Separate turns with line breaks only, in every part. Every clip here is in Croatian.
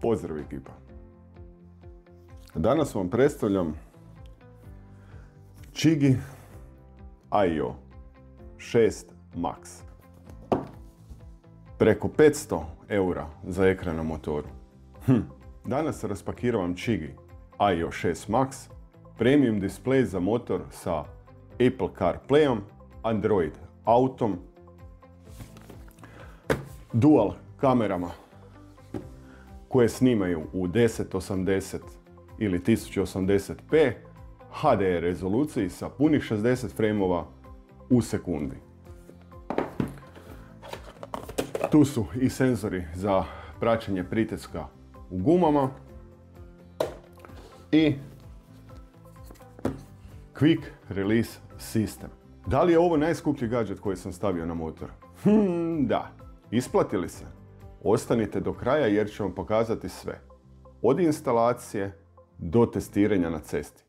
Pozdrav ekipa! Danas vam predstavljam Chigi Aio 6 Max. Preko 500 eura za ekran na motoru. Danas raspakiravam Chigi Aio 6 Max, premium display za motor sa Apple CarPlayom, Android Autom, dual kamerama koje snimaju u 1080 ili 1080p HDR rezoluciji sa punih 60 frameova u sekundi. Tu su i senzori za praćenje pritiska u gumama i Quick Release System. Da li je ovo najskuplji gadget koji sam stavio na motor? Da. Isplati li se? Ostanite do kraja jer ću vam pokazati sve. Od instalacije do testiranja na cesti.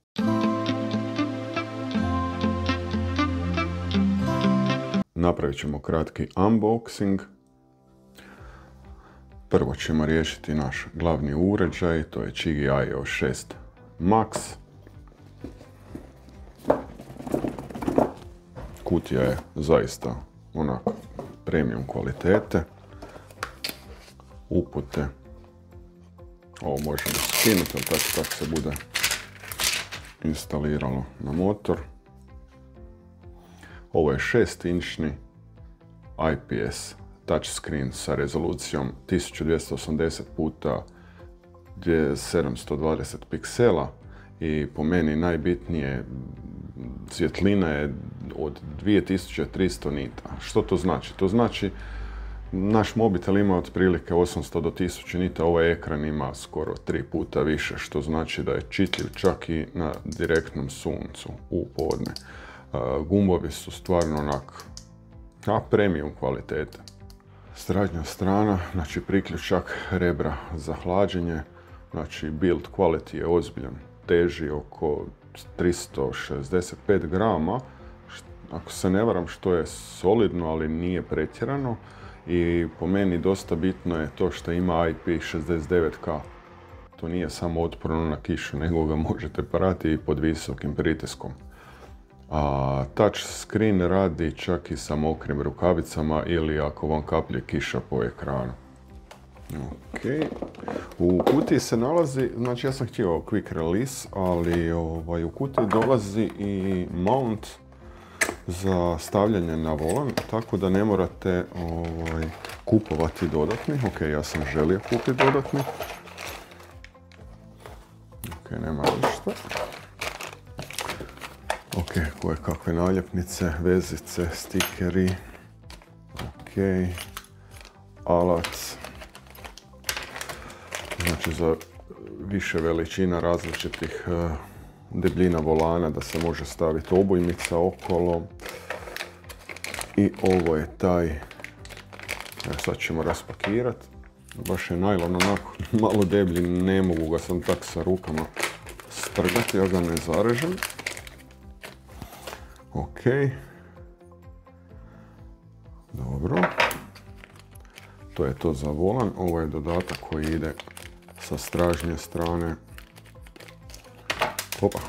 Napravit ćemo kratki unboxing. Prvo ćemo riješiti naš glavni uređaj, to je Chigi Aio 6 Max. Kutija je zaista onako premium kvalitete. Upute. Ovo možemo skinuti, ali tako se bude instaliralo na motor. Ovo je 6-inčni IPS touchscreen sa rezolucijom 1280 puta 2720 piksela i po meni najbitnije svjetlina je od 2300 nita. Što to znači? To znači naš mobitel ima otprilike 800 do 1000 nita, ovaj ekran ima skoro 3 puta više, što znači da je čitljiv čak i na direktnom suncu u podne. Gumbovi su stvarno onak premium kvalitete. Stražnja strana, znači priključak rebra za hlađenje, znači build quality je ozbiljan, teži oko 365 grama, ako se ne varam što je solidno, ali nije pretjerano. I po meni dosta bitno je to što ima IP69K. To nije samo otporno na kišu, nego ga možete prati i pod visokim pritiskom. A touch screen radi čak i sa mokrim rukavicama ili ako vam kaplje kiša po ekranu. Okay. U kutiji se nalazi, znači ja sam htio quick release, ali u kutiji dolazi i mount za stavljanje na volan, tako da ne morate kupovati dodatni. Ok, ja sam želio kupiti dodatni. Ok, nema ništa. Ok, koje kakve naljepnice, vezice, stikeri. Ok, alat. Znači za više veličina različitih debljina volana da se može staviti obojmica okolo. I ovo je taj, evo sad ćemo raspakirati. Baš je najlon onako malo deblji, ne mogu ga sam tak sa rukama strgati, ja ga ne zarežem. Ok. Dobro. To je to za volan, ovo je dodatak koji ide sa stražnje strane. Opa.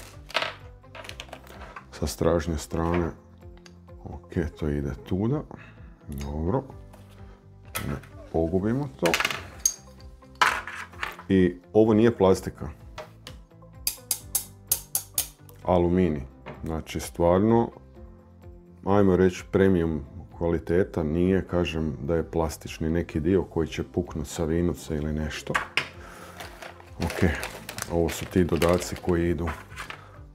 Sa stražnje strane. Ok, to ide tuda. Dobro. Ne pogubimo to. I ovo nije plastika. Aluminij. Znači stvarno, ajmo reći premium kvaliteta, nije, kažem da je plastični neki dio koji će puknuti sa vinuca ili nešto. Ok, ovo su ti dodaci koji idu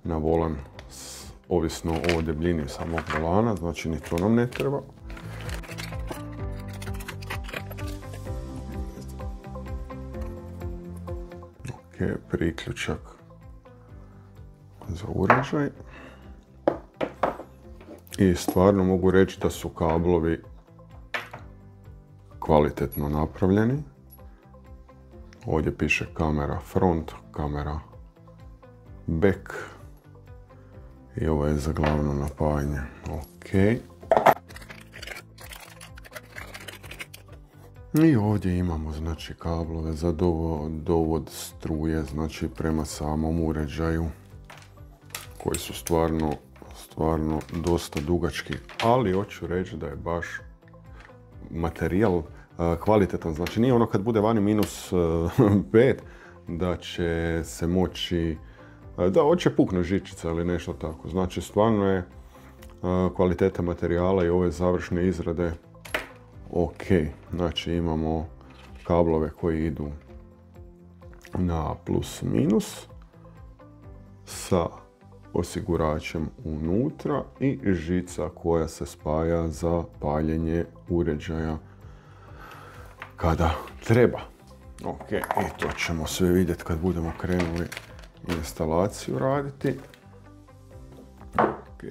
na volan ovisno o debljini samog volana, znači ni to nam ne treba. Ok, priključak za uređaj. I stvarno mogu reći da su kablovi kvalitetno napravljeni. Ovdje piše kamera front, kamera back. I ovo je za glavno napajanje. Ok. I ovdje imamo znači kablove za dovod struje znači prema samom uređaju koji su stvarno dosta dugački, ali hoću reći da je baš materijal kvalitetan, znači nije ono kad bude vani minus 5 da će se moći, da hoće pukne žičica ili nešto tako, znači stvarno je kvaliteta materijala i ove završne izrade ok. Znači imamo kablove koji idu na plus minus sa osiguračem unutra i žica koja se spaja za paljenje uređaja kada treba. Ok, i to ćemo sve vidjeti kad budemo krenuli instalaciju raditi. Ok.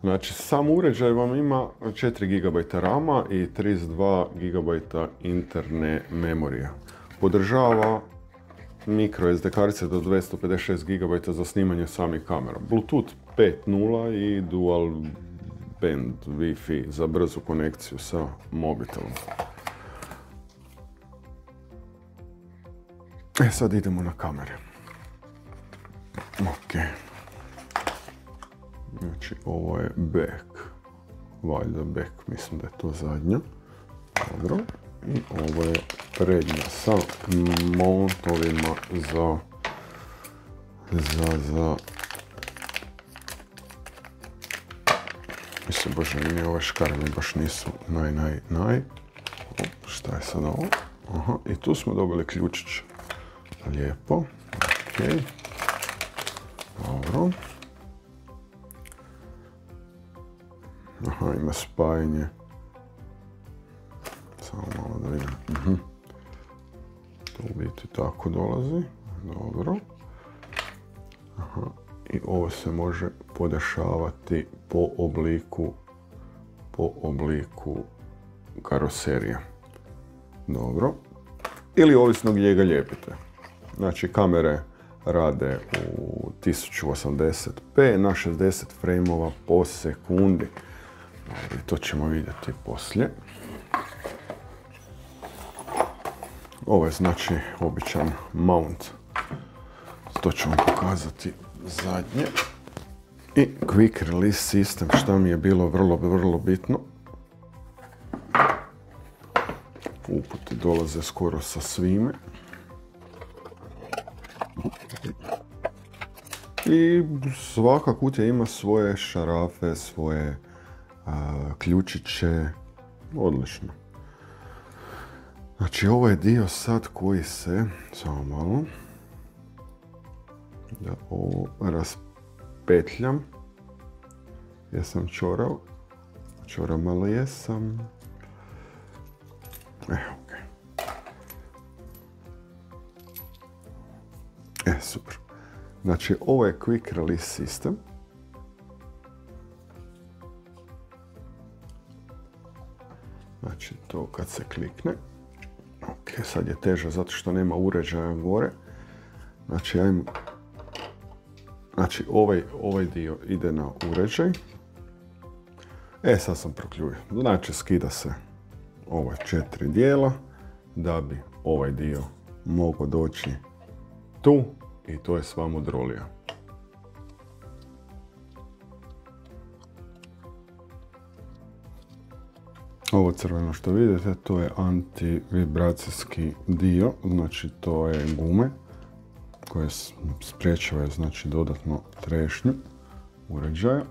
Znači, sam uređaj vam ima 4 GB RAM-a i 32 GB interne memorije. Podržava micro SD kartice do 256 GB za snimanje samih kamera. Bluetooth 5.0 i dual band Wi-Fi za brzu konekciju sa mobitelom. Sad idemo na kamere. Ok. Znači, ovo je back. Valjda back, mislim da je to zadnja. Dobro. I ovo je prednja sa montovima za mislim, bože, mi ove škarne baš nisu naj. Šta je sad ovo? Aha, i tu smo dobili ključić. Lijepo. Ok. Dobro. Aha, ima spajanje. Samo malo da vidim. To u biti tako dolazi. Dobro. Aha. I ovo se može podešavati po obliku karoserije. Dobro. Ili ovisno gdje ga lijepite. Znači, kamere rade u 1080p na 60 frameova po sekundi. I to ćemo vidjeti poslije. Ovo je znači običan mount. To ću vam pokazati zadnje. I quick release system, što mi je bilo vrlo bitno. Uputi dolaze skoro sa svime. I svaka kutija ima svoje šarafe, svoje ključiće. Odlično. Znači, ovo je dio sad koji se, samo malo, da ovo raspetljam. Jesam čorao? Čorao malo jesam. Ok. Super. Znači, ovo je quick release system. Znači, to kad se klikne. Ok, sad je teže zato što nema uređaja gore. Znači, ovaj dio ide na uređaj. Sad sam prokljuvio. Znači, skida se ova 4 dijela da bi ovaj dio mogao doći tu i to je sva mudrolija. Ovo crveno što vidite, to je antivibracijski dio, znači to je gume koje spriječavaju znači dodatno trešnju uređaja.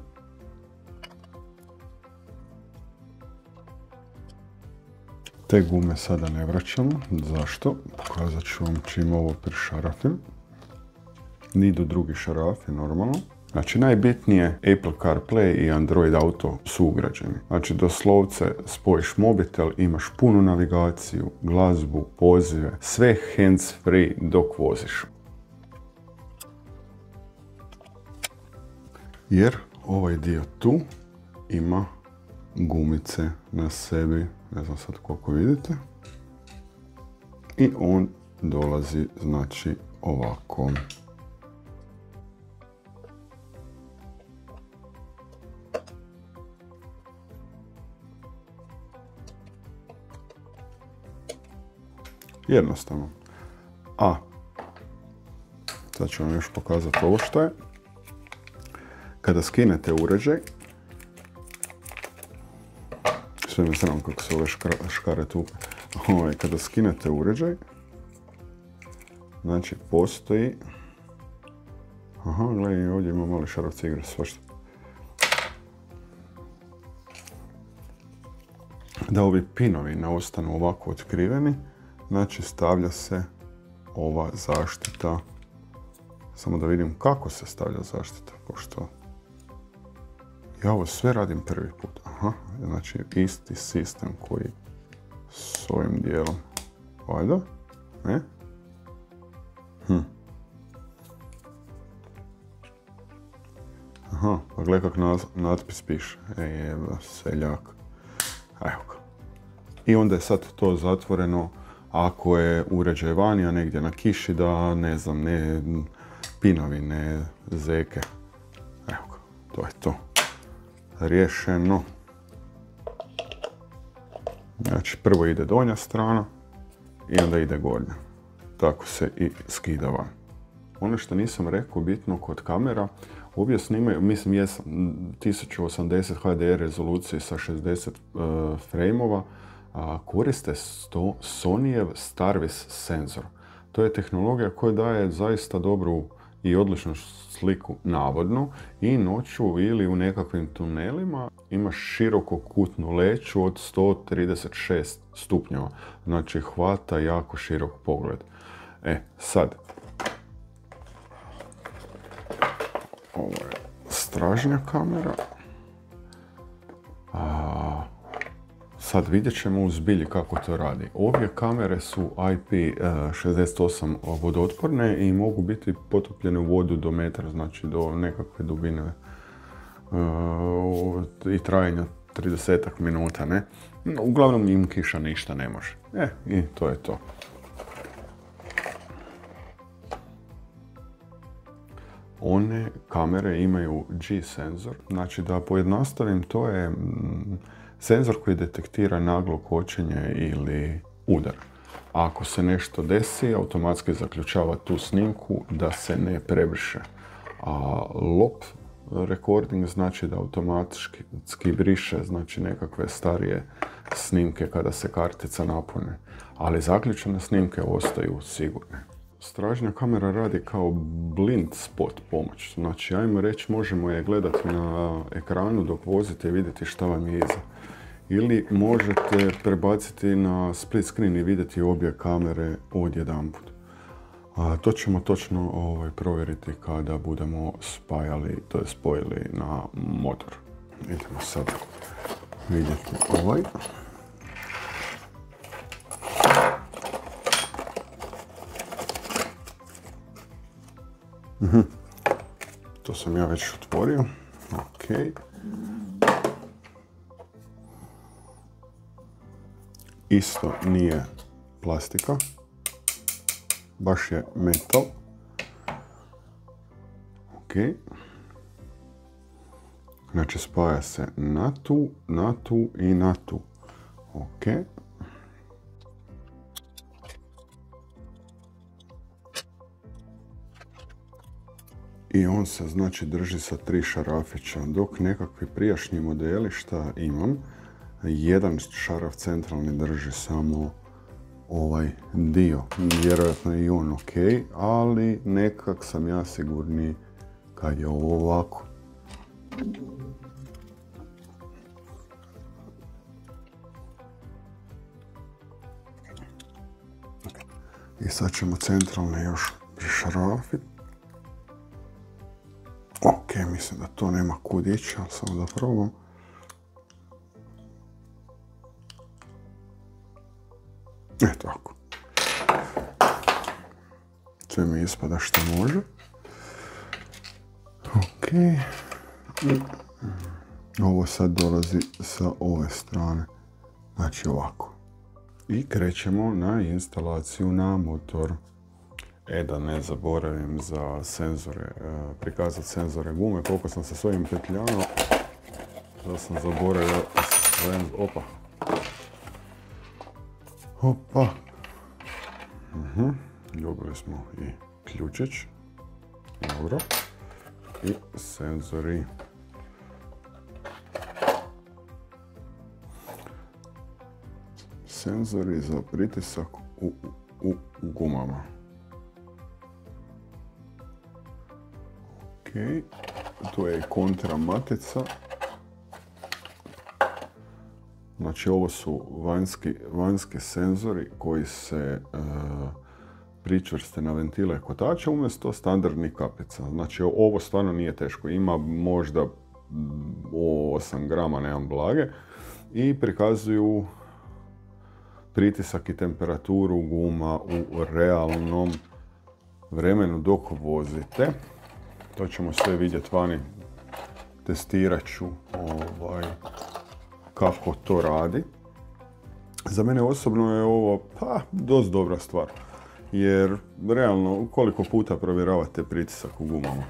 Te gume sada ne vraćamo. Zašto? Pokazat ću vam čim ovo prišarafim. Idu drugi šarafi, normalno. Znači, najbitnije Apple CarPlay i Android Auto su ugrađeni. Znači, doslovce spojiš mobitel, imaš punu navigaciju, glazbu, pozive, sve hands free dok voziš. Jer ovaj dio tu ima gumice na sebi, ne znam sad koliko vidite. I on dolazi, znači, ovako. Jednostavno. A, sad ću vam još pokazati ovo što je. Kada skinete uređaj, sve mi sram kako se ove škare tupe. Kada skinete uređaj, znači postoji... Aha, gledaj, ovdje ima mali šarov cigre, svašta. Da ovi pinovi ne ostanu ovako otkriveni, znači stavlja se ova zaštita. Samo da vidim kako se stavlja zaštita, pošto ja ovo sve radim prvi put. Aha, znači isti sistem koji s ovim dijelom. Valjda? Ne? Aha, pa gledaj kak natpis piše. Jeba, seljak. Evo ga. I onda je sad to zatvoreno ako je uređaj vani, a negdje na kiši da, ne znam, ne pinovi, ne zeke. Evo ga, to je to. Riješeno. Znači, prvo ide donja strana i onda ide gornja. Tako se i skida van. Ono što nisam rekao bitno kod kamera, obje snimaju, mislim jesam, 1080 HDR rezolucije sa 60 frame-ova, koriste Sonyjev Starvis senzor. To je tehnologija koja daje zaista dobru i odličnu sliku navodno i noću ili u nekakvim tunelima ima širokokutnu leću od 136 stupnjeva. Znači hvata jako širok pogled. Sad. Ovo je stražnja kamera. Sad vidjet ćemo u zbilji kako to radi. Obje kamere su IP68 vodootporne i mogu biti potopljene u vodu do metra, znači do nekakve dubine i trajanja 30 minuta, ne? Uglavnom im kiša ništa ne može. I to je to. One kamere imaju G-senzor, znači da pojednostavim, to je senzor koji detektira naglo kočenje ili udar. Ako se nešto desi, automatski zaključava tu snimku da se ne prebriše. A LOP recording znači da automatski briše, znači nekakve starije snimke kada se kartica napune. Ali zaključene snimke ostaju sigurne. Stražnja kamera radi kao blind spot pomoć. Znači, ajmo reći, možemo je gledati na ekranu dok vozite i vidjeti šta vam je iza. Ili možete prebaciti na split screen i vidjeti obje kamere odjedanput. To ćemo točno provjeriti kada budemo spojili na motor. Idemo sad vidjeti ovaj. To sam ja već otvorio. Ok. Isto nije plastika. Baš je metal. Ok. Znači spaja se na tu i na tu. Ok. I on se znači drži sa 3 šarafića, dok nekakvi prijašnji modeli šta imam, jedan šaraf centralni drži samo ovaj dio. Vjerojatno je i on ok, ali nekak sam ja sigurniji kad je ovo ovako. I sad ćemo centralne još prišarafiti. Ok, mislim da to nema kud ići, ali samo da probam. Tako. Sve mi ispada što može. Ok. Ovo sad dolazi sa ove strane. Znači ovako. I krećemo na instalaciju na motor. Da ne zaboravim za senzore, prikazati senzore gume, koliko sam se s ovim petljano, da sam zaboravio opa. Dobili smo i ključić. Dobro. I senzori. Senzori za pritisak u gumama. Ok. Tu je i kontra matica. Znači ovo su vanjski senzori koji se pričvrste na ventile kotača umjesto standardnih kapica. Znači ovo stvarno nije teško. Ima možda 8 grama, nemam blage. I prikazuju pritisak i temperaturu guma u realnom vremenu dok vozite. To ćemo sve vidjeti vani. Testirat ću kako to radi. Za mene osobno je ovo dosta dobra stvar. Jer realno koliko puta provjeravate pritisak u gumama.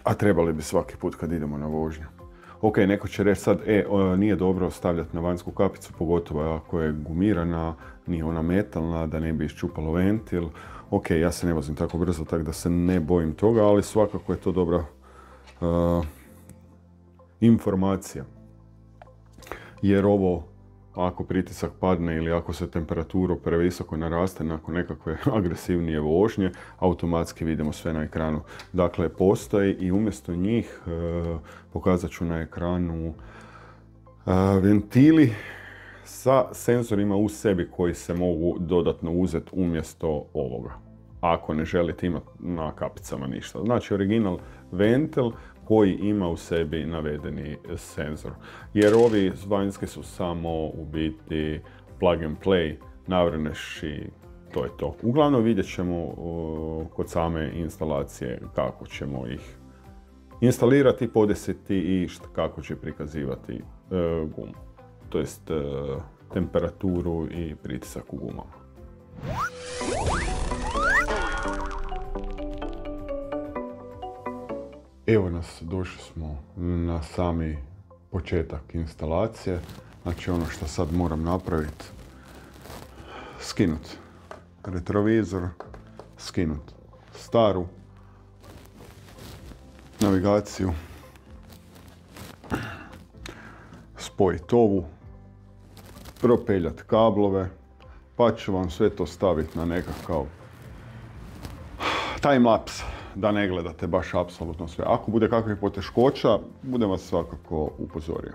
A trebali bi svaki put kad idemo na vožnju. Ok, neko će reći sad, nije dobro stavljati na vanjsku kapicu, pogotovo ako je gumirana, nije ona metalna, da ne bi iščupalo ventil. Ok, ja se ne vozim tako brzo, tako da se ne bojim toga, ali svakako je to dobra informacija. Jer ovo, ako pritisak padne ili ako se temperatura previsoko naraste nakon nekakve agresivnije vožnje, automatski vidimo sve na ekranu. Dakle, postoji i umjesto njih pokazat ću na ekranu ventili sa senzorima u sebi koji se mogu dodatno uzeti umjesto ovoga. Ako ne želite imati na kapicama ništa. Znači, original ventil koji ima u sebi navedeni senzor. Jer ovi vanjski su samo u biti plug and play, navrneš i to je to. Uglavnom vidjet ćemo kod same instalacije kako ćemo ih instalirati, podesiti i kako će prikazivati gumu. To jest temperaturu i pritisak u gumama. Evo nas, došli smo na sami početak instalacije. Znači ono što sad moram napraviti, skinut retrovizor, skinut staru navigaciju, spojiti ovu, propeljati kablove, pa ću vam sve to staviti na nekakav timelapse, da ne gledate baš apsolutno sve. Ako bude kakvih poteškoća, budem vas svakako upozorio.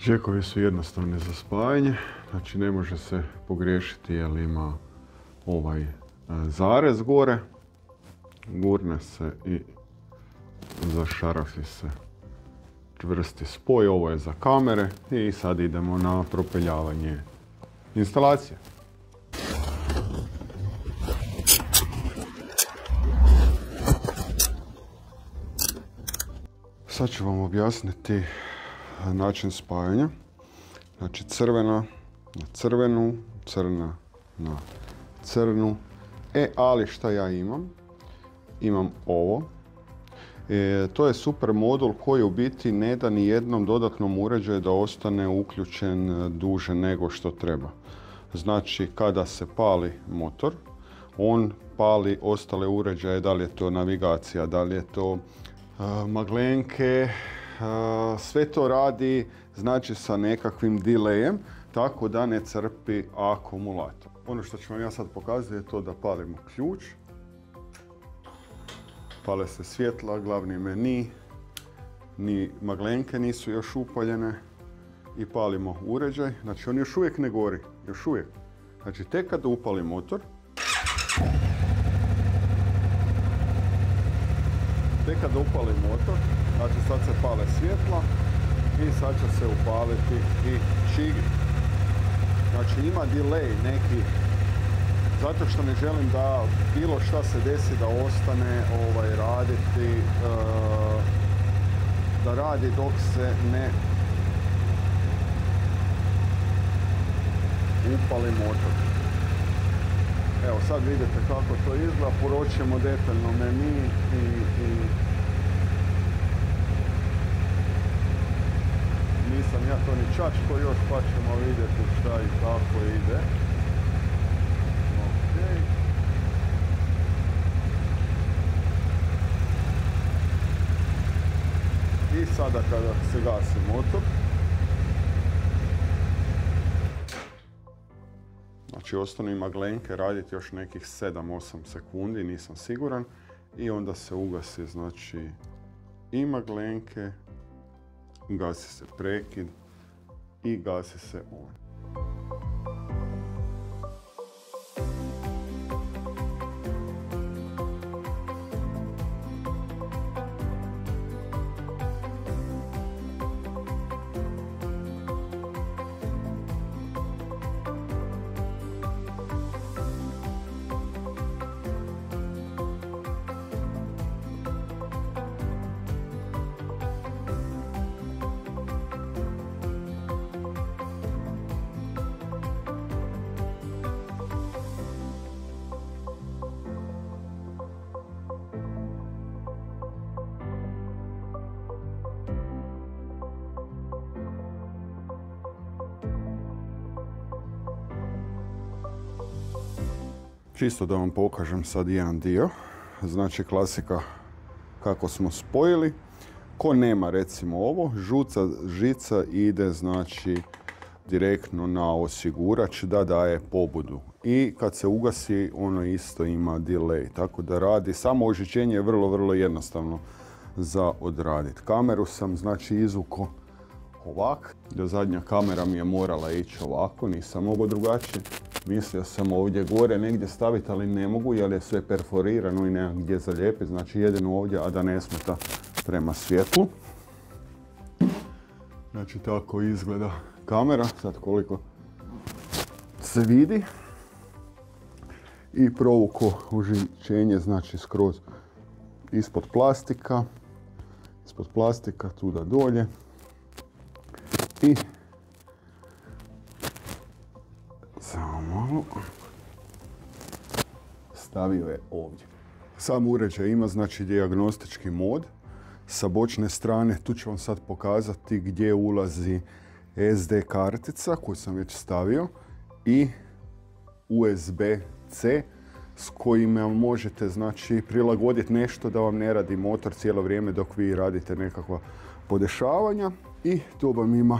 Džekovi su jednostavni za spajanje, znači ne može se pogriješiti jer ima ovaj zarez gore. Gurne se i zašarafi se čvrsti spoj. Ovo je za kamere i sad idemo na propeljavanje instalacije. Sad ću vam objasniti način spajanja. Znači crvena na crvenu, crna na crnu. Ali šta ja imam? Imam ovo. To je super modul koji u biti ne da ni jednom dodatnom uređaju da ostane uključen duže nego što treba. Znači kada se pali motor, on pali ostale uređaje, da li je to navigacija, da li je to maglenke, sve to radi znači sa nekakvim delayem, tako da ne crpi akumulator. Ono što ću vam ja sad pokazati je to da palimo ključ. Pale se svjetla, glavni meni, ni maglenke nisu još upaljene i palimo uređaj. Znači on još uvijek ne gori, još uvijek. Znači tek kada upali motor, znači sad se pale svjetla i sad će se upaliti i čigi. Znači ima delay neki, zato što ne želim da bilo šta se desi da ostane raditi, da radi dok se ne upali motor. Evo sad vidite kako to izgleda, poročujemo detaljno meni i nisam ja to ni čačko još, pa ćemo vidjeti šta i kako ide. Okay. I sada kada se gasi motor, znači ostanu maglenke raditi još nekih 7-8 sekundi, nisam siguran. I onda se ugasi znači i maglenke, gasi se prekid i gasi se on. Čisto da vam pokažem sad jedan dio, znači klasika kako smo spojili. Ko nema recimo ovo, žica ide znači direktno na osigurač da daje pobudu. I kad se ugasi ono isto ima delay, tako da radi, samo ožičenje je vrlo jednostavno za odraditi. Kameru sam znači izvuko ovak, do zadnja kamera mi je morala ići ovako, nisam mogao drugačije. Mislio sam ovdje gore negdje staviti, ali ne mogu jer je sve perforirano i nema gdje zalijepiti. Znači jedino ovdje, a da ne smeta prema svjetlu. Znači tako izgleda kamera, sad koliko se vidi. I provuko ožičenje, znači skroz ispod plastika, tuda dolje. I samo malo stavio je ovdje. Sam uređaj ima znači dijagnostički mod. Sa bočne strane tu ću vam sad pokazati gdje ulazi SD kartica koju sam već stavio i USB-C s kojima možete znači prilagoditi nešto da vam ne radi motor cijelo vrijeme dok vi radite nekakva podešavanja. I to vam ima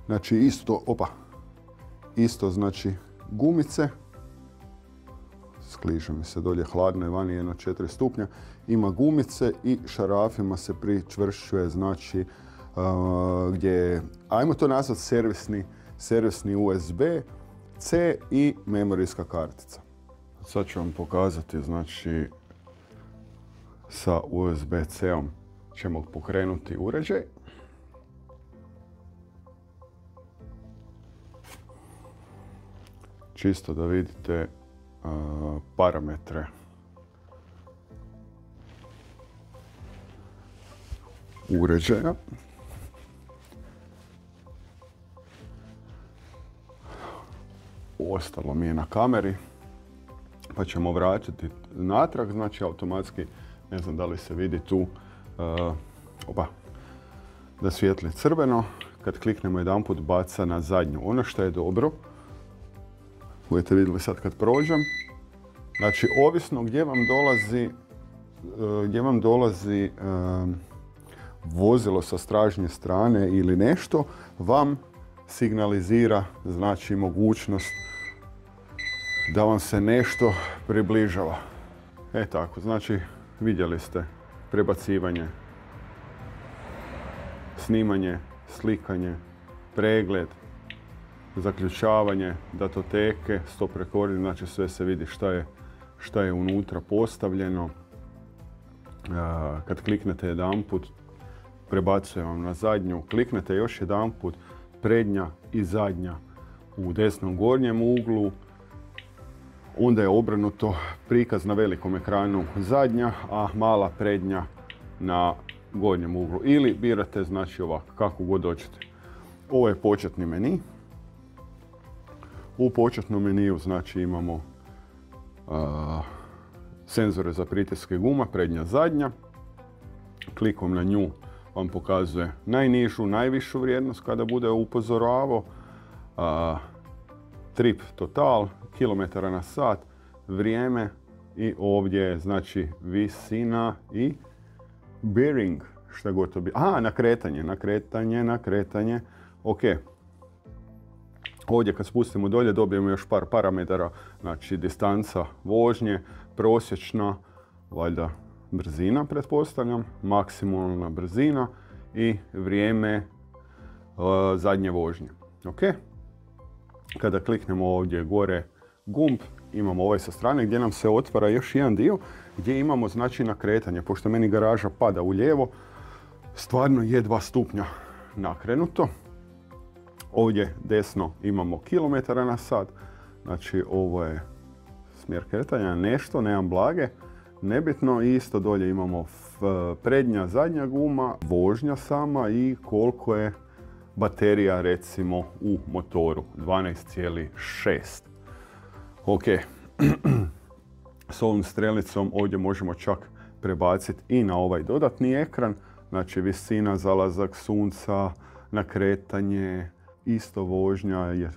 znači isto znači gumice. Skliže mi se dolje, hladno je vani, jedno 4 stupnja. Ima gumice i šarafima se pričvršćuje, znači gdje je, ajmo to nazvati servisni USB-C i memorijska kartica. Sad ću vam pokazati, znači sa USB-C-om ćemo pokrenuti uređaj. Čisto da vidite parametre uređaja. Ostalo mi je na kameri, pa ćemo vratiti natrag, znači automatski Ne znam da li se vidi tu, da svijetli crveno. Kad kliknemo jedanput baca na zadnju. Ono što je dobro, budete vidjeli sad kad prođem, znači ovisno gdje vam dolazi vozilo sa stražnje strane ili nešto, vam signalizira, znači mogućnost da vam se nešto približava. Tako, znači vidjeli ste prebacivanje, snimanje, slikanje, pregled, zaključavanje, datoteke, stop recording, znači sve se vidi šta je unutra postavljeno. Kad kliknete jedanput, prebacuje vam na zadnju, kliknete još jedanput, prednja i zadnja u desnom gornjem uglu, onda je obrnuto prikaz na velikom ekranu zadnja, a mala prednja na gornjem uglu. Ili birate, znači ovako, kako god hoćete. Ovo je početni meni. U početnom meniju, znači imamo senzore za pritiske guma, prednja, zadnja. Klikom na nju vam pokazuje najnižu, najvišu vrijednost kada bude upozoravao. Trip total, kilometara na sat, vrijeme i ovdje je znači visina i bearing, šta god to bi. Nakretanje. Ok. Ovdje kad spustimo dolje dobijemo još par parametara, znači distanca vožnje, prosječna, valjda brzina pretpostavljam, maksimalna brzina i vrijeme zadnje vožnje. Ok. Kada kliknemo ovdje gore gumb, imamo ovaj sa strane gdje nam se otvara još jedan dio gdje imamo znači nakretanje. Pošto meni garaža pada u lijevo, stvarno je 2 stupnja nakrenuto. Ovdje desno imamo kilometara na sat, znači ovo je smjer kretanja, nešto, nemam blage, nebitno. I isto dolje imamo prednja, zadnja guma, vožnja sama i koliko je baterija recimo u motoru, 12,6. Ok, s ovom strelicom ovdje možemo čak prebaciti i na ovaj dodatni ekran, znači visina, zalazak sunca, nakretanje, isto vožnja,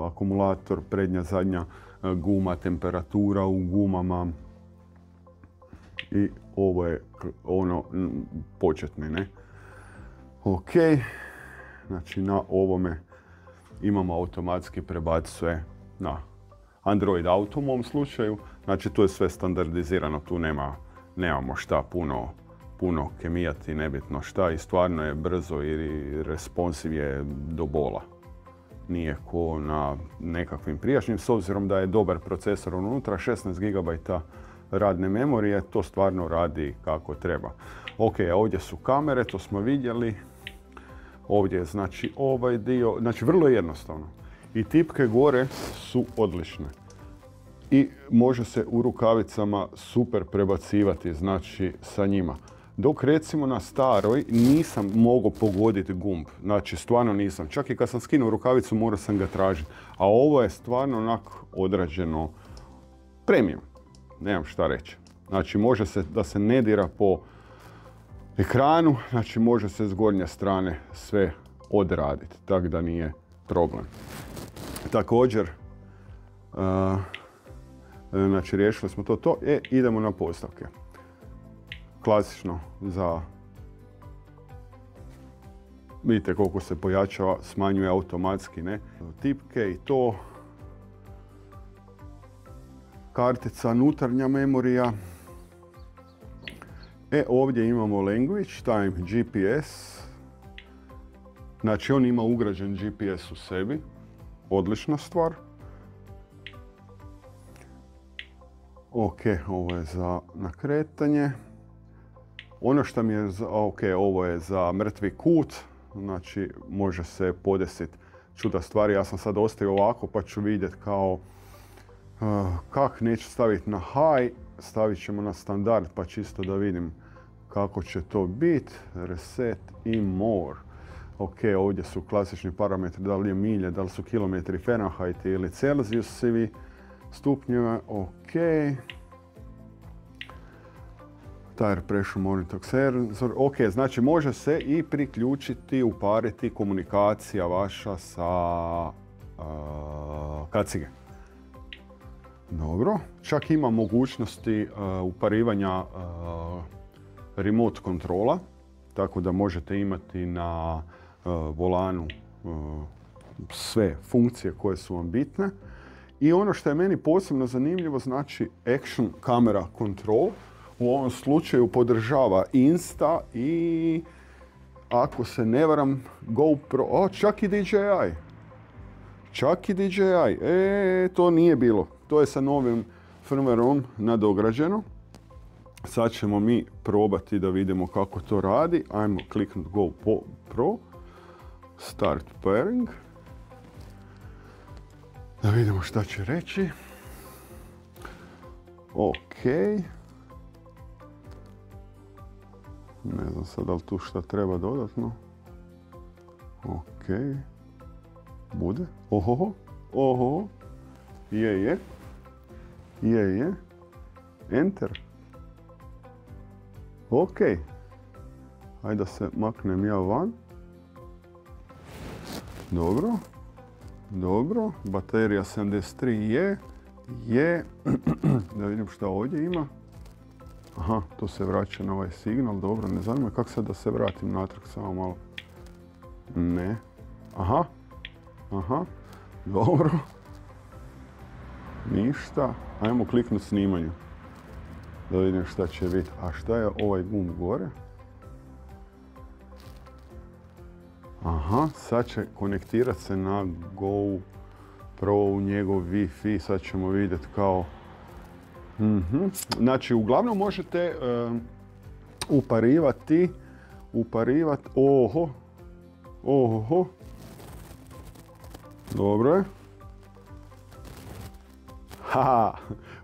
akumulator, prednja, zadnja guma, temperatura u gumama i ovo je ono početni, ne? Ok, znači na ovome imamo automatski prebacuje na Android Auto u ovom slučaju, znači tu je sve standardizirano, tu nemamo šta puno kemijati, nebitno šta, i stvarno je brzo i responsiv je do bola. Nije ko na nekakvim prijašnjim, s obzirom da je dobar procesor unutra, 16 GB radne memorije, to stvarno radi kako treba. Ok, ovdje su kamere, to smo vidjeli. Ovdje je znači ovaj dio, znači vrlo jednostavno. I tipke gore su odlične. I može se u rukavicama super prebacivati, znači sa njima. Dok recimo na staroj nisam mogao pogoditi gumb, znači stvarno nisam. Čak i kad sam skinuo rukavicu morao sam ga tražiti. A ovo je stvarno onako odrađeno premium, nemam šta reći. Znači može se da se ne dira po ekranu, znači može se s gornje strane sve odraditi, tako da nije problem. Također, znači riješili smo to. Idemo na postavke. Klasično za, vidite koliko se pojačava, smanjuje automatski, ne? Tipke i to. Kartica, unutarnja memorija. Ovdje imamo language, time, GPS. Znači on ima ugrađen GPS u sebi. Odlična stvar. Ok, ovo je za nakretanje. Ono što mi je, ovo je za mrtvi kut, znači može se podesiti čuda stvari. Ja sam sad ostavio ovako pa ću vidjeti kao kak neću staviti na high, stavit ćemo na standard pa čisto da vidim kako će to biti. Reset i more. Ok, ovdje su klasični parametri, da li je milje, da li su kilometri Fahrenheit ili Celsiusovi stupnjeva. Ok. tire pressure monitoring sensor. Ok, znači može se i priključiti, upariti komunikacija vaša sa kacige. Dobro, čak ima mogućnosti uparivanja remote kontrola, tako da možete imati na volanu sve funkcije koje su vam bitne. I ono što je meni posebno zanimljivo, znači Action Camera Control, u ovom slučaju podržava Insta i, ako se ne varam, GoPro, čak i DJI. Čak i DJI, to nije bilo. To je sa novim firmwareom nadograđeno. Sad ćemo mi probati da vidimo kako to radi. Ajmo kliknuti GoPro. Start pairing. Da vidimo šta će reći. Ok. Ne znam sad da li tu šta treba dodatno. Ok. Bude. Oho. Je. Enter. Ok. Ajde da se maknem ja van. Dobro. Baterija 73 je. Da vidim šta ovdje ima. Aha, to se vraća na ovaj signal. Dobro, ne znam me kako sad da se vratim natrag, samo malo. Ne. Aha. Dobro. Ništa. Ajmo kliknuti snimanju. Da vidim šta će biti. A šta je ovaj gumb gore? Aha, sad će konektirati se na GoPro u njegov Wi-Fi. Sad ćemo vidjeti kao... Znači, uglavnom možete uparivati... Oho. Dobro je.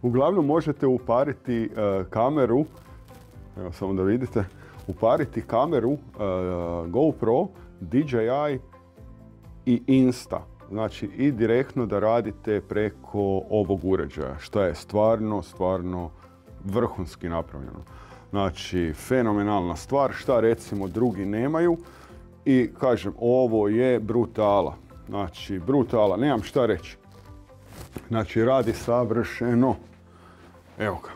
Uglavnom možete upariti kameru, evo samo da vidite, upariti kameru GoPro, DJI i Insta. Znači i direktno da radite preko ovog uređaja, što je stvarno vrhunski napravljeno. Znači fenomenalna stvar, šta recimo drugi nemaju i kažem ovo je brutala. Znači brutala, nemam šta reći. Znači radi savršeno. Evo ga.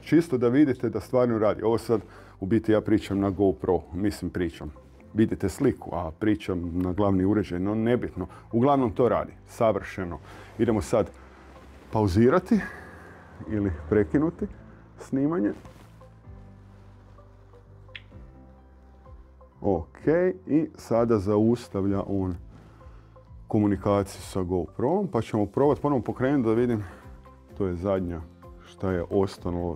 Čisto da vidite da stvarno radi. Ovo sad u biti ja pričam na GoPro. Pričam. Vidite sliku, a pričam na glavni uređaj, no nebitno. Uglavnom to radi. Savršeno. Idemo sad pauzirati ili prekinuti snimanje. Ok, i sada zaustavlja on komunikaciju sa GoPro-om, pa ćemo probati ponovno pokrenuti da vidim, to je zadnja šta je ostalo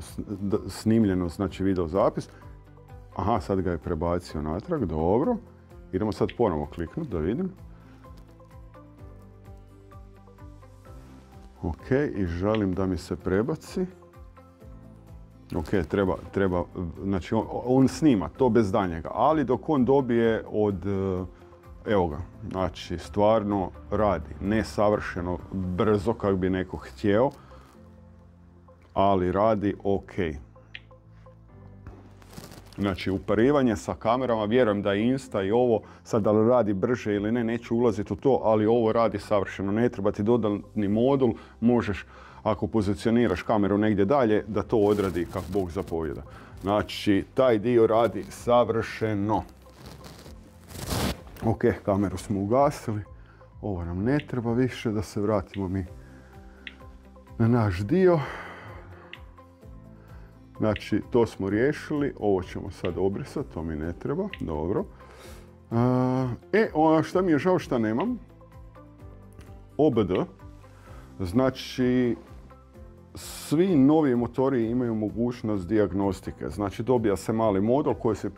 snimljeno, znači video zapis. Aha, sad ga je prebacio natrag, dobro. Idemo sad ponovo kliknuti da vidim. Ok, i želim da mi se prebaci. Ok, treba, znači on snima to bez danjega, ali dok on dobije od, evo ga, znači stvarno radi, ne savršeno brzo kako bi neko htjeo, ali radi ok. Znači uparivanje sa kamerama, vjerujem da je Insta i ovo, sad da li radi brže ili ne, neću ulaziti u to, ali ovo radi savršeno, ne treba ti dodatni modul, možeš ako pozicioniraš kameru negdje dalje, da to odradi kako Bog zapovjeda. Znači, taj dio radi savršeno. Ok, kameru smo ugasili. Ovo nam ne treba više, da se vratimo mi na naš dio. Znači, to smo riješili. Ovo ćemo sad obrisati, to mi ne treba. Dobro. Šta mi je žao šta nemam? OBD. Znači, svi novi motori imaju mogućnost dijagnostike. Znači, dobija se mali modul koji se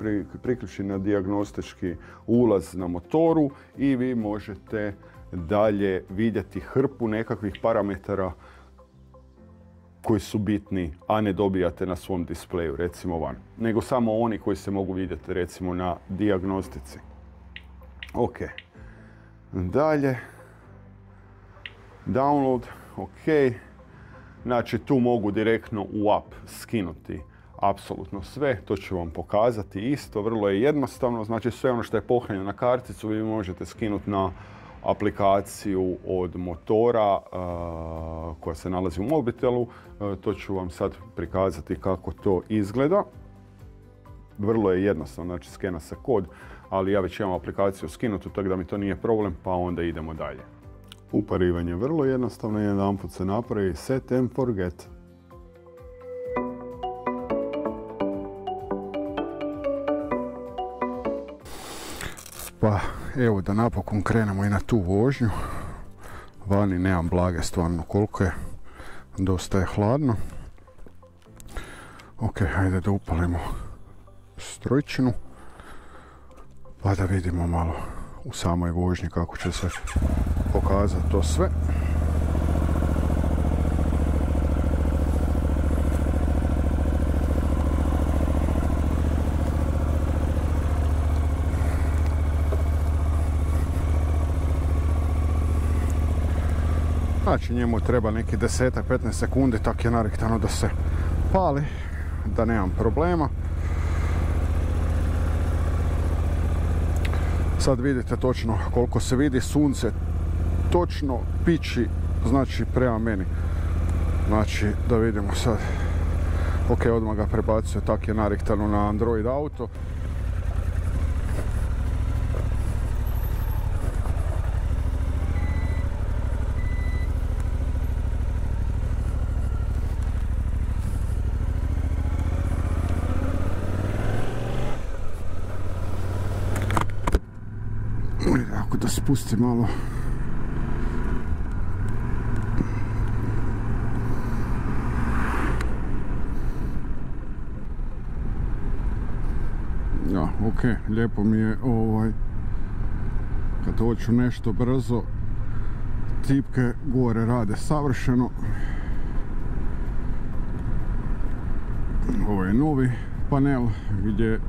priključi na dijagnostički ulaz na motoru i vi možete dalje vidjeti hrpu nekakvih parametara koji su bitni, a ne dobijate na svom displeju, recimo van. Nego samo oni koji se mogu vidjeti, recimo, na dijagnostici. Ok. Dalje. Download. Ok. Znači tu mogu direktno u app skinuti apsolutno sve, to ću vam pokazati isto, vrlo je jednostavno, znači sve ono što je pohranjeno na karticu vi možete skinuti na aplikaciju od motora koja se nalazi u mobitelu, to ću vam sad prikazati kako to izgleda. Vrlo je jednostavno, znači skena se kod, ali ja već imam aplikaciju skinutu, tako da mi to nije problem, pa onda idemo dalje. Uparivanje je vrlo jednostavno, jedanput se napravi set and forget. Pa evo da napokon krenemo i na tu vožnju. Vani nemam blage stvarno koliko je, dosta je hladno. Ok, hajde da upalimo strojčinu pa da vidimo malo u samoj vožnji kako će se pokazati to sve. Znači njemu treba neki 10-15 sekundi, tako je nariktano da se pali, da nemam problema. Sad vidite točno koliko se vidi, sunce točno piči, znači prema meni. Znači da vidimo sad. Ok, odmah ga prebacio, tako je nariktano na Android auto. Ako da spusti malo. Ja, ok, lijepo mi je kad hoću nešto brzo, tipke gore rade savršeno. Ovo je novi panel gdje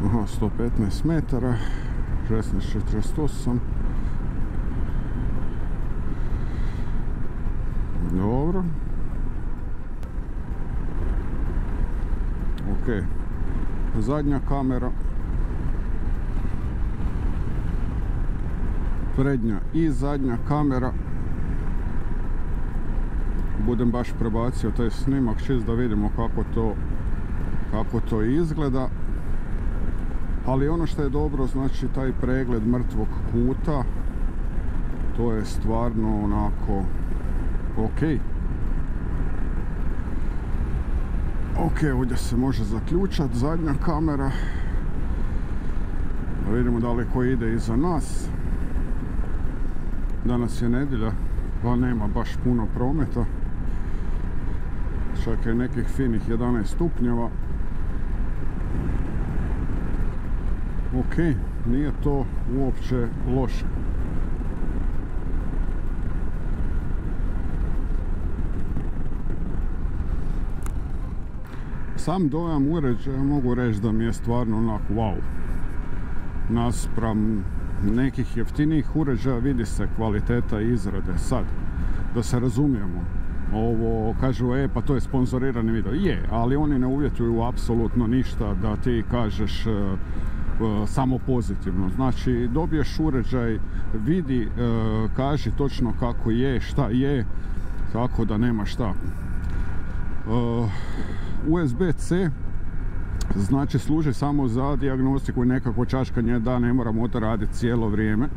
aha, 115 metara, 16.48. Dobro. Ok. Zadnja kamera. Prednja i zadnja kamera. Budem baš prebacio taj snimak čist da vidimo kako to izgleda. Ali ono što je dobro, znači taj pregled mrtvog kuta, to je stvarno onako ok. Ok, ovdje se može zaključati zadnja kamera. Da vidimo da li ko ide iza nas. Danas je nedjelja, pa nema baš puno prometa. Čak je nekih finih 11 stupnjeva. Ok, nije to uopće loše. Sam dojam uređaja mogu reći da mi je stvarno onako wow. Naspram nekih jeftinijih uređaja vidi se kvaliteta izrade. Sad, da se razumijemo, ovo kažu, pa to je sponzorirani video. Je, ali oni ne uvjetuju apsolutno ništa da ti kažeš samo pozitivno. Znači dobiješ uređaj, vidi, kaži točno kako je, šta je, tako da nema šta. USB-C znači služi samo za dijagnostiku i nekako čačkanje, da ne mora motor raditi cijelo vrijeme.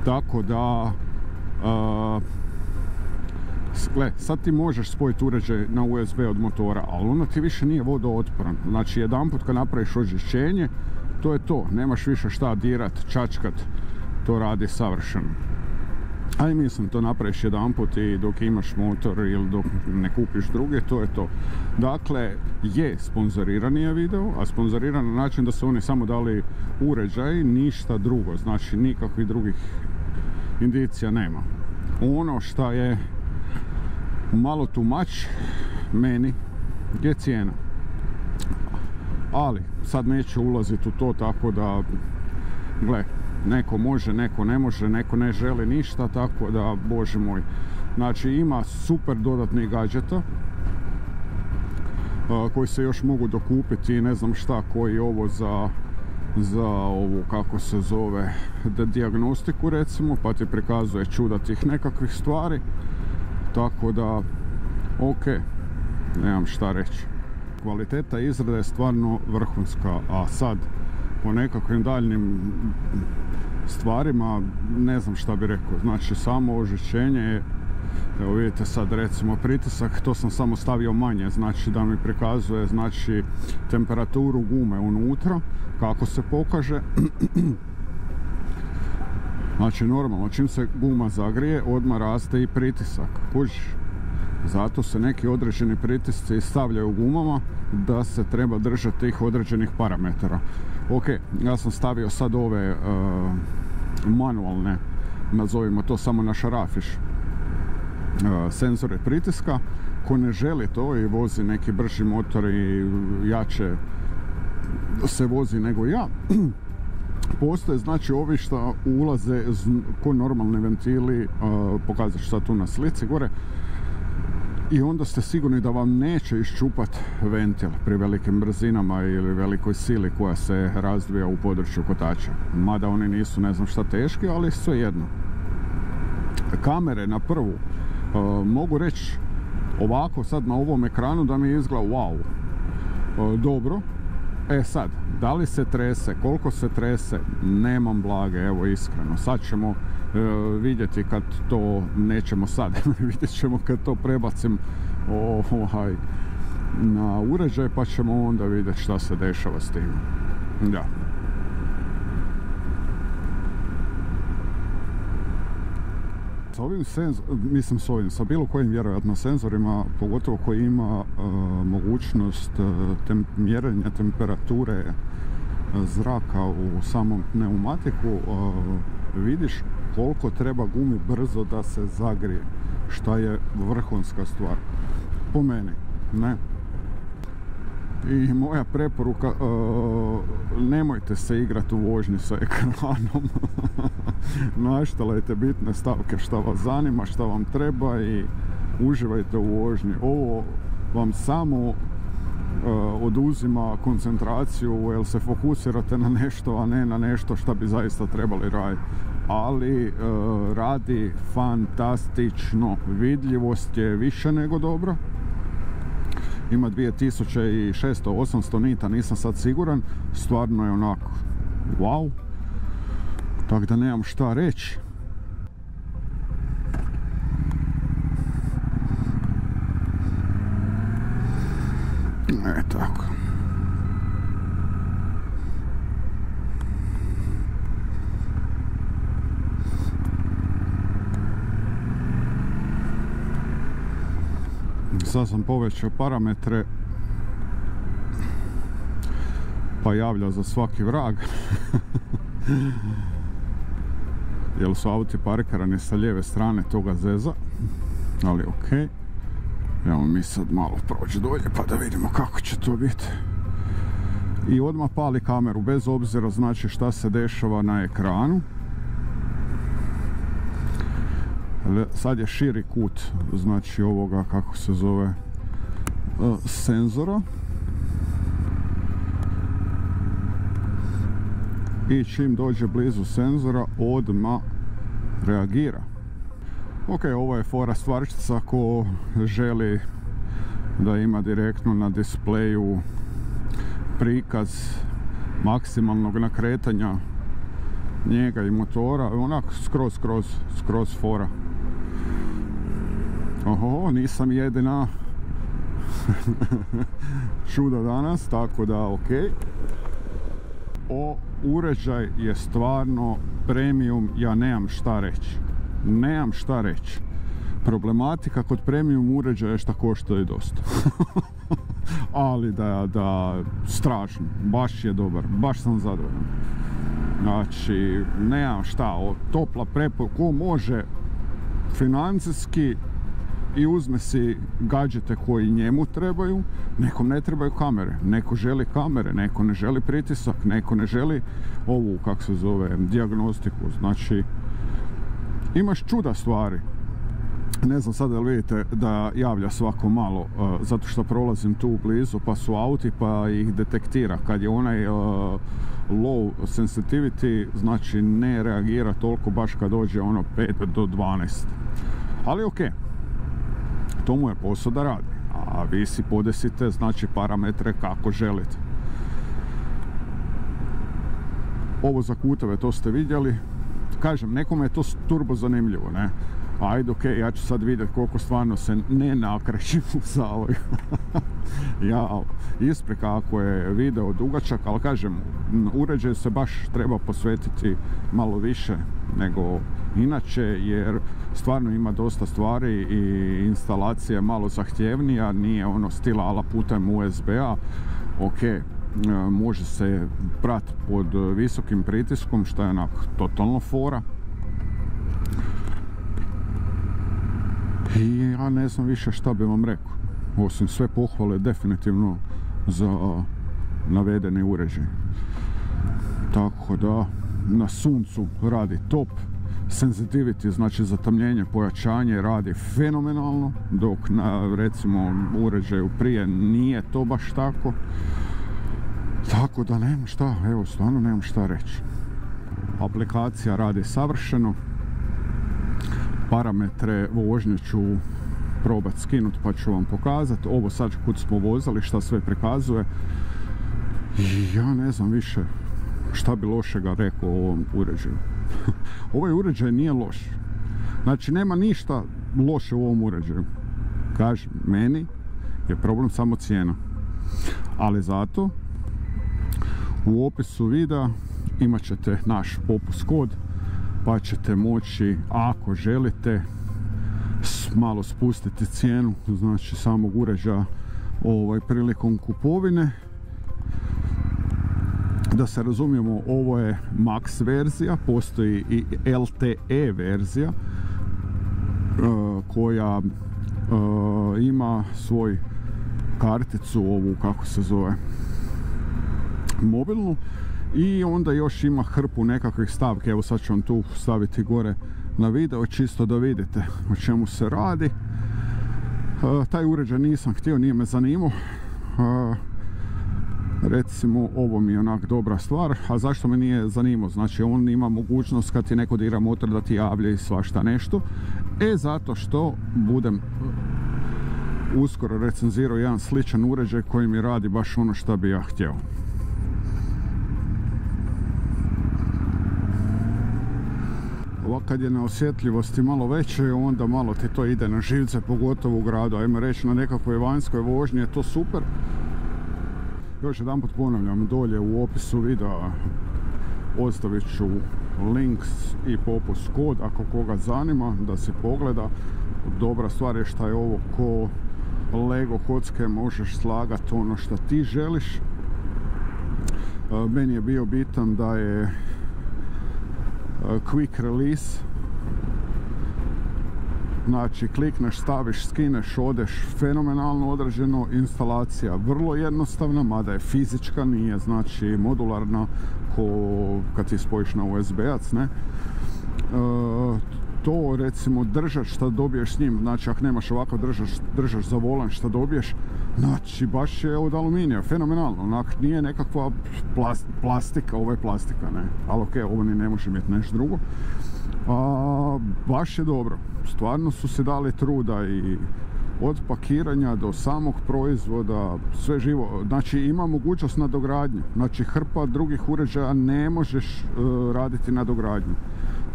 Tako da gle, sad ti možeš spojiti uređaj na USB od motora, ali onda ti više nije vodootporan. Znači jedanput kad napraviš očišćenje, to je to, nemaš više šta dirat, čačkat, to radi savršeno. Aj mislim, to napraviš jedanput i dok imaš motor ili dok ne kupiš druge, to je to. Dakle, je sponzorirani je video, a sponzoriran na način da su oni samo dali uređaj, ništa drugo, znači nikakvih drugih indicija nema. Ono što je malo too much meni je cijena. Ali sad neću ulaziti u to, tako da gle, neko može, neko ne može, neko ne želi ništa, tako da bože moj,
Znači ima super dodatnih gadžeta koji se još mogu dokupiti i ne znam šta, koji ovo za ovu, kako se zove, dijagnostiku recimo, pa ti prikazuje čuda tih nekakvih stvari. Tako da, ok, nemam šta reći. Kvaliteta izrade je stvarno vrhunska, a sad po nekakvim daljnim stvarima ne znam šta bi rekao. Znači samo ožičenje je, evo vidite sad recimo pritisak, to sam samo stavio manje, znači da mi prikazuje znači temperaturu gume unutra, kako se pokaže. Znači normalno, čim se guma zagrije, odmah raste i pritisak, kužiš. Zato se neki određeni pritisci stavljaju u gumama da se treba držati tih određenih parametara. Ok, ja sam stavio sad ove manualne, nazovimo to samo na šarafiš, senzore pritiska. Ko ne želi to i vozi neki brži motor i jače se vozi nego ja, postoje znači ovi što ulaze ko normalni ventili, pokazat ću sad tu na slici gore, i onda ste sigurni da vam neće iščupati ventil pri velikim brzinama ili velikoj sili koja se razvija u području kotača. Mada oni nisu ne znam šta teški, ali svejedno. Kamere na prvu, mogu reći ovako sad na ovom ekranu da mi izgleda wow, dobro. E sad, da li se trese, koliko se trese, nemam blage, evo iskreno. Sad ćemo vidjeti kad to, nećemo sad, vidjet ćemo kad to prebacim na uređaj, pa ćemo onda vidjeti šta se dešava s tim. Da. Sa bilo kojim vjerojatno senzorima, pogotovo koji ima mogućnost mjerenja temperature zraka u samom pneumatiku, vidiš koliko treba gumi brzo da se zagrije, šta je vrhunska stvar po meni, ne. I moja preporuka, nemojte se igrati u vožnji sa ekranom. Naštalajte bitne stavke šta vas zanima, šta vam treba i uživajte u vožnji. Ovo vam samo oduzima koncentraciju jer se fokusirate na nešto, a ne na nešto što bi zaista trebali raditi. Ali radi fantastično. Vidljivost je više nego dobra. Ima 2600-800 nita, nisam sad siguran. Stvarno je onako wow. Tako da nemam šta reći. Tako. Sad sam povećao parametre, pa javlja za svaki vrag. Jer su auti parkirani sa lijeve strane toga zeza, ali ok. Evo mi sad malo proći dolje pa da vidimo kako će to biti. I odmah pali kameru bez obzira znači šta se dešava na ekranu. Sad je širi kut znači ovoga, kako se zove, senzora. I čim dođe blizu senzora odmah reagira. Ok, ovo je fora stvarčica ko želi da ima direktno na displeju prikaz maksimalnog nakretanja njega i motora, onako skroz fora. Oho, nisam jedina čuda danas, tako da ok. Uređaj je stvarno premium, ja nemam šta reći. Problematika kod premium uređaja je šta koštaju dosta. Ali da, strašno, baš je dobar, baš sam zadovoljan. Znači, nemam šta, topla preporuka, ko može financijski i uzme si gadžete koji njemu trebaju, nekom ne trebaju kamere, neko želi kamere, neko ne želi pritisak, neko ne želi ovu, kako se zove, dijagnostiku. Znači, imaš čuda stvari. Ne znam sad da li vidite da javlja svako malo, zato što prolazim tu blizu pa su auti pa ih detektira. Kad je onaj low sensitivity, znači ne reagira toliko baš kad dođe ono 5 do 12. Ali ok, to mu je posao da radi, a vi si podesite znači parametre kako želite. Ovo za kutove, to ste vidjeli. Kažem, nekome je to turbo zanimljivo, ne? Ajde, ok, ja ću sad vidjeti koliko stvarno se ne nakrećim u zavoju. Ja, isprika ako je video dugačak, ali kažem, uređaju se baš treba posvetiti malo više nego inače, jer stvarno ima dosta stvari i instalacija je malo zahtjevnija, nije ono stila ala putem USB-a. Ok, može se prati pod visokim pritiskom, što je onak totalno fora. I ja ne znam više šta bi vam rekao, osim sve pohvale definitivno za navedeni uređaj. Tako da na suncu radi top, sensitivity, znači zatamljenje, pojačanje radi fenomenalno, dok na recimo uređaju prije nije to baš tako. Tako da nemam šta, evo stvarno nemam šta reći. Aplikacija radi savršeno. Parametre vožnje ću probati skinuti pa ću vam pokazati. Ovo sad kud smo vozili šta sve prikazuje. I ja ne znam više šta bi lošega rekao o ovom uređaju. Ovaj uređaj nije loš. Znači nema ništa loše u ovom uređaju. Kažem, meni je problem samo cijena. Ali zato u opisu videa imat ćete naš popust kod, pa ćete moći, ako želite, malo spustiti cijenu, znači samog uređaja prilikom kupovine. Da se razumijemo, ovo je Max verzija, postoji i LTE verzija koja ima svoj karticu, ovu kako se zove, mobilnu, i onda još ima hrpu nekakvih stavki. Evo sad ću vam tu staviti gore na video čisto da vidite o čemu se radi. Taj uređaj nisam htio, nije me zanimao. Recimo ovo mi je onak dobra stvar. A zašto me nije zanimao? Znači on ima mogućnost kad ti neko dira motor da ti javlja i svašta nešto. Zato što budem uskoro recenzirao jedan sličan uređaj koji mi radi baš ono što bi ja htio. Kad je na osjetljivosti malo veće, onda malo ti to ide na živce, pogotovo u gradu. Ajmo reći, na nekakvoj vanjskoj vožnji je to super. Još jedan put ponavljam, dolje u opisu videa ostavit ću links i popust kod ako koga zanima da se pogleda. Dobra stvar je što je ovo ko Lego kocke, možeš slagati ono što ti želiš. Meni je bio bitan da je quick release, znači klikneš, staviš, skineš, odeš, fenomenalno odrađeno. Instalacija vrlo jednostavna, mada je fizička, nije znači modularna ko kad ti spojiš na USB-ac, ne. To recimo držač što dobiješ s njim, znači ako nemaš ovakav držač za volan što dobiješ, znači baš je od aluminija, fenomenalno, onak nije nekakva plastika, ovo je plastika, ne, ali ok, ovo ni ne može biti nešto drugo. Baš je dobro, stvarno su se dali truda i od pakiranja do samog proizvoda, sve živo, znači ima mogućnost nadogradnje, znači hrpa drugih uređaja ne možeš raditi nadogradnju.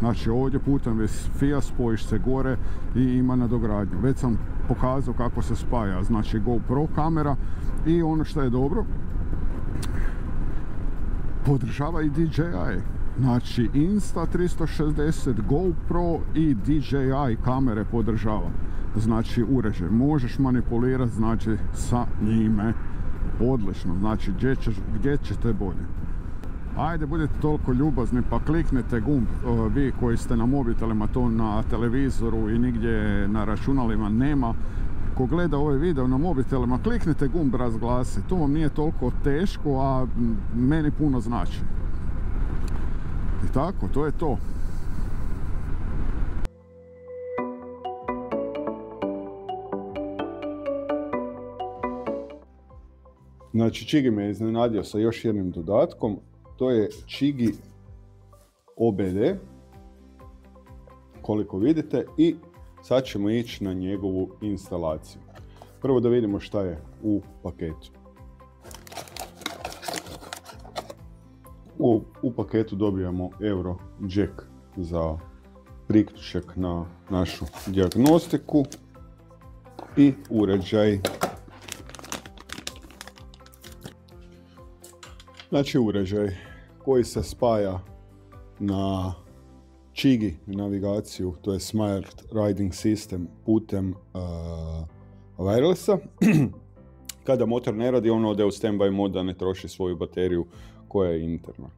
Znači ovdje putem Wi-Fi spojiš se gore i ima nadogradnju. Već sam pokazao kako se spaja, znači GoPro kamera, i ono što je dobro, podržava i DJI. Znači Insta360, GoPro i DJI kamere podržava. Znači uređaj, možeš manipulirati znači sa njime odlično, znači gdje ćete bolje. Ajde, budete toliko ljubazni pa kliknete gumb, vi koji ste na mobitelima, to na televizoru i nigdje na računalima nema. Ko gleda ovaj video na mobitelima, kliknite gumb razglasi, to vam nije toliko teško, a meni puno znači. I tako, to je to. Znači, Čigi me iznenadio sa još jednim dodatkom. To je Čigi OBD, koliko vidite, i sad ćemo ići na njegovu instalaciju. Prvo da vidimo šta je u paketu. U paketu dobijamo Euro Jack za priključak na našu dijagnostiku i uređaj. Znači uređaj koji se spaja na Čigi navigaciju, to je Smart Riding System putem wirelessa. Kada motor ne radi, on ode u standby mod da ne troši svoju bateriju koja je interna.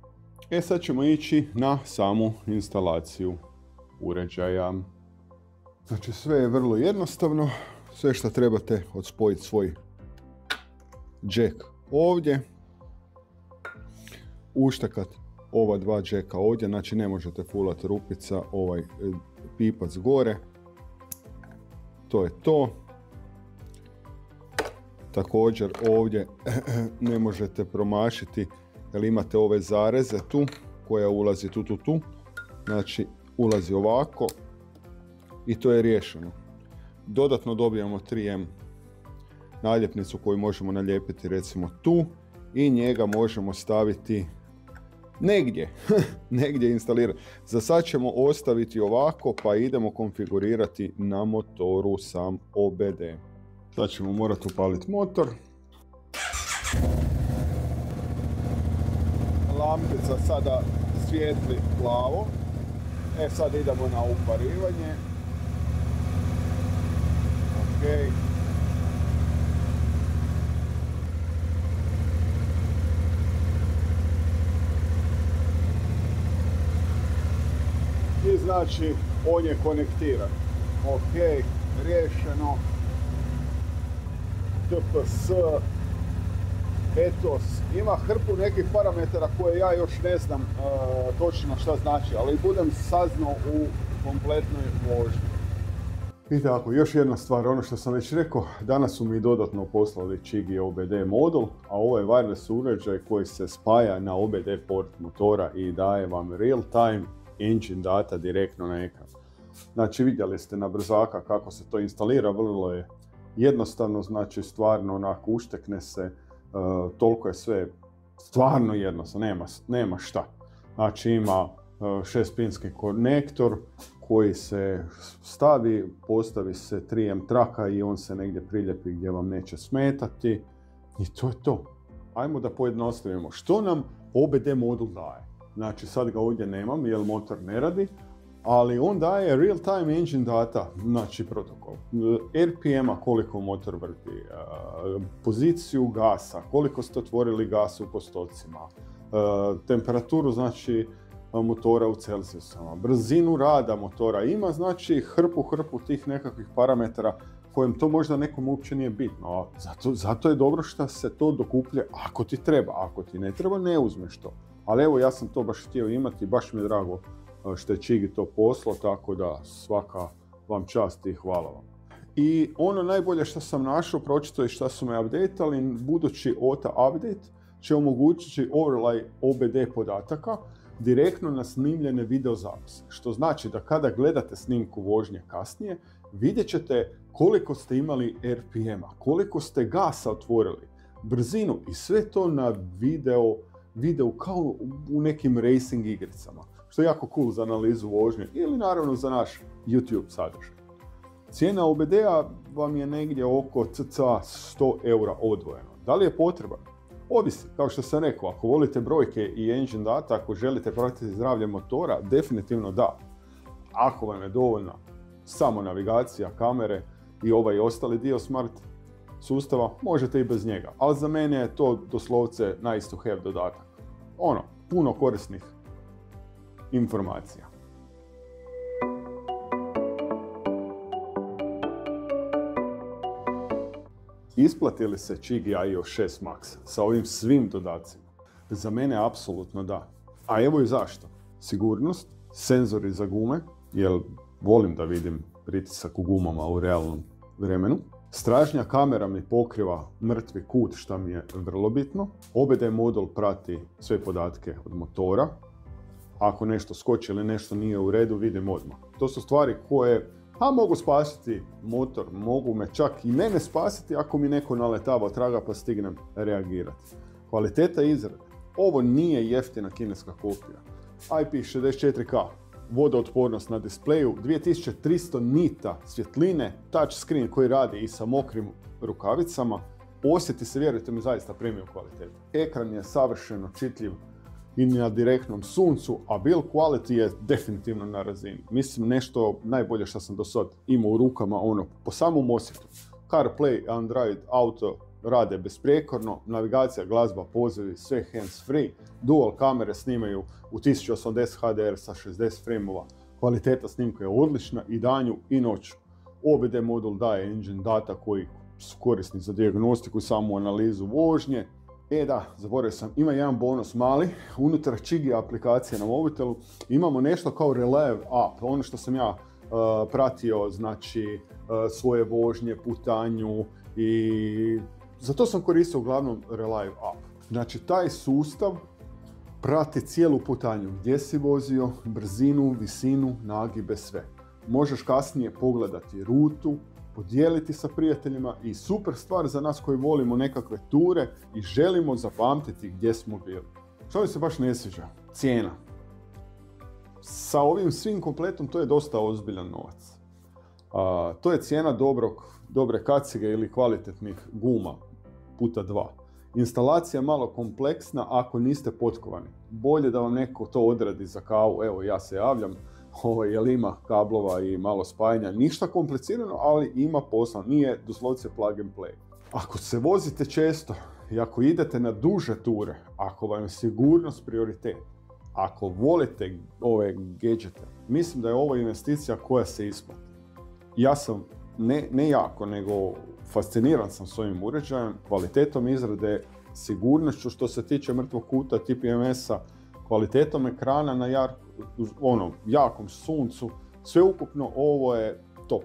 Sad ćemo ići na samu instalaciju uređaja. Znači sve je vrlo jednostavno. Sve što trebate odspojiti svoj jack ovdje. Uštakat ova dva jacka ovdje, znači ne možete fulati rupica, ovaj pipac gore. To je to. Također ovdje ne možete promašiti jer imate ove zareze tu koja ulazi tu. Znači ulazi ovako i to je riješeno. Dodatno dobijamo 3M naljepnicu koju možemo nalijepiti recimo tu i njega možemo staviti negdje instalirati. Za sad ćemo ostaviti ovako pa idemo konfigurirati na motoru sam OBD. Sad ćemo morati upaliti motor. Lampica sada svijetli plavo. Sad idemo na uparivanje. Ok. I znači on je konektiran. Ok, riješeno. TPS, etos, ima hrpu nekih parametara koje ja još ne znam točno šta znači, ali budem saznao u kompletnoj vožnji. I tako, još jedna stvar, ono što sam već rekao, danas su mi dodatno poslali Čigi OBD modul, a ovo je wireless uređaj koji se spaja na OBD port motora i daje vam real time engine data direktno na ekran. Znači vidjeli ste na brzaka kako se to instalira, vrlo je jednostavno, znači stvarno onako uštekne se, toliko je sve stvarno jednostavno, nema šta. Znači ima 6-pinski konektor koji se stavi, postavi se 3M traka i on se negdje priljepi gdje vam neće smetati i to je to. Ajmo da pojednostavimo. Što nam OBD modul daje? Znači sad ga ovdje nemam jer motor ne radi, ali on daje real time engine data, znači protokol. RPM-a koliko motor vrti, poziciju gasa, koliko ste otvorili gas u postocima, temperaturu znači motora u Celzijusama, brzinu rada motora, ima znači hrpu tih nekakvih parametara kojem to možda nekom uopće nije bitno. Zato je dobro što se to dokuplje ako ti treba, ako ti ne treba ne uzmeš to. Ali evo ja sam to baš htio imati, baš mi je drago što je Čigi to poslao, tako da svaka vam čast i hvala vam. I ono najbolje što sam našao, pročito je što su me updateali, budući OTA update će omogućiti overlay OBD podataka direktno na snimljene videozapise. Što znači da kada gledate snimku vožnje kasnije, vidjet ćete koliko ste imali RPM-a, koliko ste gasa otvorili, brzinu i sve to na video kao u nekim racing igricama. Što je jako cool za analizu vožnje ili naravno za naš YouTube sadržaj. Cijena OBD-a vam je negdje oko cca 100 eura odvojeno. Da li je potreban? Ovisi, kao što sam rekao, ako volite brojke i engine data, ako želite pratiti zdravlje motora, definitivno da. Ako vam je dovoljna samo navigacija, kamere i ovaj ostali dio smart sustava, možete i bez njega. Ali za mene je to doslovce nice to have dodatak. Puno korisnih informacija. Isplati li se Čigi iOS 6 Max sa ovim svim dodacima? Za mene apsolutno da. A evo i zašto. Sigurnost, senzori za gume, jer volim da vidim pritisak u gumama u realnom vremenu.
Stražnja kamera mi pokriva mrtvi kut, što mi je vrlo bitno. OBD modul prati sve podatke od motora. Ako nešto skoči ili nešto nije u redu, vidim odmah. To su stvari koje mogu spasiti motor, mogu me čak i mene spasiti ako mi neko naletava od traga pa stignem reagirati. Kvaliteta izrade. Ovo nije jeftina kineska kopija. IP64K, vodootpornost na displeju, 2300 nita svjetline, touchscreen koji radi i sa mokrim rukavicama. Osjeti se, vjerujte mi, zaista premium kvaliteta. Ekran je savršeno čitljiv i na direktnom suncu, a build quality je definitivno na razini. Mislim, nešto najbolje što sam do sad imao u rukama, po samom osjetu. CarPlay, Android Auto rade besprijekorno, navigacija, glazba, pozivi, sve hands free, dual kamere snimaju u 1080 HDR sa 60 frameova, kvaliteta snimka je odlična i danju i noću. OBD modul daje engine data koji su korisni za dijagnostiku i samu analizu vožnje. Zaboravio sam, ima jedan bonus mali, unutar Čigi aplikacije na mobitelu imamo nešto kao Relive app, ono što sam ja pratio, znači svoje vožnje, putanju i za to sam koristio uglavnom Relive app. Znači taj sustav prati cijelu putanju, gdje si vozio, brzinu, visinu, nagibe, sve. Možeš kasnije pogledati rutu, podijeliti sa prijateljima i super stvar za nas koji volimo nekakve ture i želimo zapamtiti gdje smo bili. Što mi se baš ne sviđa? Cijena. Sa ovim svim kompletom to je dosta ozbiljan novac. To je cijena dobre kacige ili kvalitetnih guma puta 2. Instalacija malo kompleksna ako niste potkovani. Bolje da vam neko to odradi za kavu. Evo, ja se javljam. Jel ima kablova i malo spajanja. Ništa komplicirano, ali ima posla. Nije doslovce plug and play. Ako se vozite često i ako idete na duže ture, ako vam je sigurnost prioritet, ako volite ove gadgete, mislim da je ovo investicija koja se isplati. Ja sam, ne jako, nego fasciniran sam s ovim uređajem, kvalitetom izrade, sigurnošću što se tiče mrtvog kuta, TPMS-a, kvalitetom ekrana na jakom suncu, sveukupno ovo je top.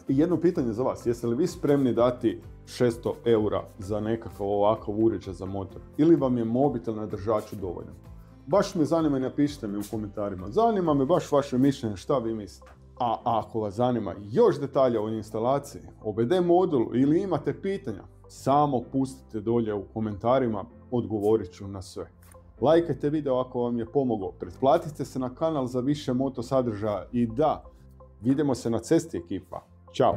I jedno pitanje za vas, jeste li vi spremni dati 600 eura za nekakav ovakav uređaj za motor? Ili vam je mobitel na držaču dovoljan? Baš me zanima i napišite mi u komentarima. Zanima me baš vaše mišljenje, šta vi mislite. A ako vas zanima još detalja o instalaciji, OBD modulu ili imate pitanja, samo pustite dolje u komentarima, odgovorit ću na sve. Lajkajte video ako vam je pomogao, pretplatite se na kanal za više moto sadržaja i vidimo se na cesti ekipa. Ćao!